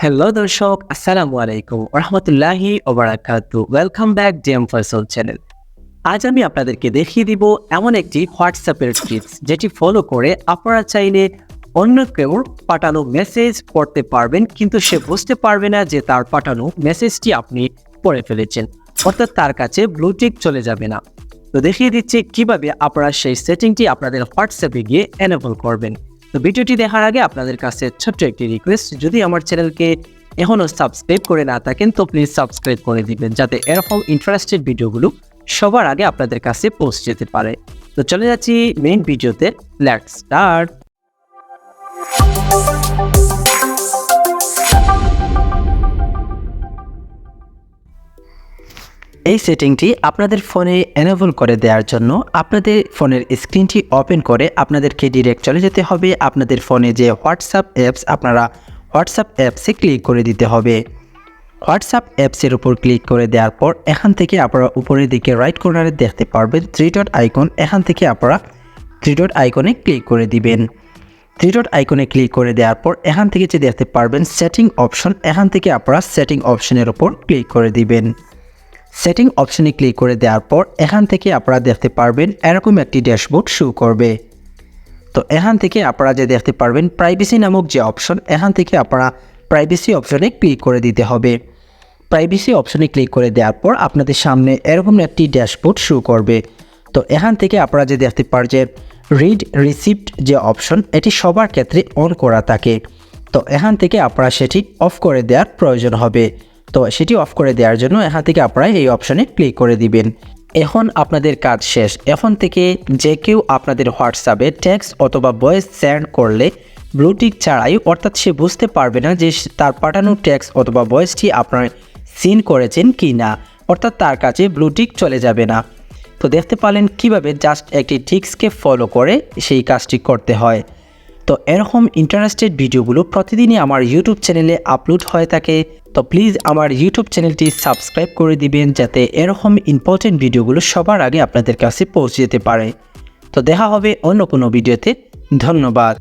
Hello দর্শক, আসসালামু আলাইকুম রহমতুল্লাহি ওবারাকাতু। ওয়েলকাম ব্যাক dmfoysol চ্যানেল। আজ আমি আপনাদেরকে দেখিয়ে দিব এমন একটি হোয়াটসঅ্যাপের টিপস যেটি ফলো করে আপনারা চাইলে অন্য কেউ পাঠানো মেসেজ পড়তে পারবেন, কিন্তু সে বুঝতে পারবে না যে তার পাঠানো মেসেজটি আপনি পড়ে ফেলেছেন, অর্থাৎ তার কাছে ব্লু টিক চলে যাবে না। তো দেখিয়ে দিচ্ছি কিভাবে আপনারা সেই সেটিংটি আপনাদের হোয়াটসঅ্যাপে গিয়ে এনেবল করবেন। তো ভিডিওটি দেখার আগে আপনাদের কাছে ছোট্ট একটি রিকোয়েস্ট, যদি আমার চ্যানেলকে এখনও সাবস্ক্রাইব করে না থাকেন তো প্লিজ সাবস্ক্রাইব করে দিবেন, যাতে এরকম ইন্টারেস্টেড ভিডিওগুলো সবার আগে আপনাদের কাছে পৌঁছে যেতে পারে। তো চলে যাচ্ছি মেইন ভিডিওতে, লেটস স্টার্ট। এই সেটিংটি আপনাদের ফোনে এনেবল করে দেওয়ার জন্য আপনাদের ফোনের স্ক্রিনটি ওপেন করে আপনাদেরকে ডিরেক্ট চলে যেতে হবে আপনাদের ফোনে যে হোয়াটসঅ্যাপ অ্যাপস, আপনারা হোয়াটসঅ্যাপ অ্যাপসে ক্লিক করে দিতে হবে। হোয়াটসঅ্যাপ অ্যাপসের উপর ক্লিক করে দেওয়ার পর এখান থেকে আপনারা উপরের দিকে রাইট কর্নারে দেখতে পারবেন 3 ডট আইকন। এখান থেকে আপনারা 3 ডট আইকনে ক্লিক করে দিবেন। 3 ডট আইকনে ক্লিক করে দেওয়ার পর এখান থেকে যে দেখতে পারবেন সেটিং অপশন, এখান থেকে আপনারা সেটিং অপশনের উপর ক্লিক করে দিবেন। সেটিং অপশনে ক্লিক করে দেওয়ার পর এখান থেকে আপনারা দেখতে পারবেন এরকম একটি ড্যাশবোর্ড শো করবে। তো এখান থেকে আপনারা যে দেখতে পারবেন প্রাইভেসি নামক যে অপশন, এখান থেকে আপনারা প্রাইভেসি অপশনে ক্লিক করে দিতে হবে। প্রাইভেসি অপশনে ক্লিক করে দেওয়ার পর আপনাদের সামনে এরকম একটি ড্যাশবোর্ড শো করবে। তো এখান থেকে আপনারা যে দেখতে পার যে রিড রিসিপ্ট যে অপশন, এটি সবার ক্ষেত্রে অন করা থাকে। তো এখান থেকে আপনারা সেটি অফ করে দেওয়ার প্রয়োজন হবে। তো সেটি অফ করে দেওয়ার জন্য এখান থেকে আপনারা এই অপশনে ক্লিক করে দিবেন। এখন আপনাদের কাজ শেষ। এখন থেকে যে কেউ আপনাদের হোয়াটসঅ্যাপে টেক্সট অথবা ভয়েস সেন্ড করলে ব্লু টিক ছাড়াই, অর্থাৎ সে বুঝতে পারবে না যে তার পাঠানো টেক্সট অথবা ভয়েসটি আপনার সিন করেছেন কি না, অর্থাৎ তার কাছে ব্লু টিক চলে যাবে না। তো দেখতে পারলেন কিভাবে জাস্ট একটি টিক্সকে ফলো করে সেই কাজটি করতে হয়। তো এরকম ইন্টারেস্টেড ভিডিওগুলো প্রতিদিনই আমার ইউটিউব চ্যানেলে আপলোড হয়ে থাকে। তো প্লিজ আমার ইউটিউব চ্যানেলটি সাবস্ক্রাইব করে দিবেন, যাতে এরকম ইম্পর্টেন্ট ভিডিওগুলো সবার আগে আপনাদের কাছে পৌঁছে যেতে পারে। তো দেখা হবে অন্য কোনো ভিডিওতে। ধন্যবাদ।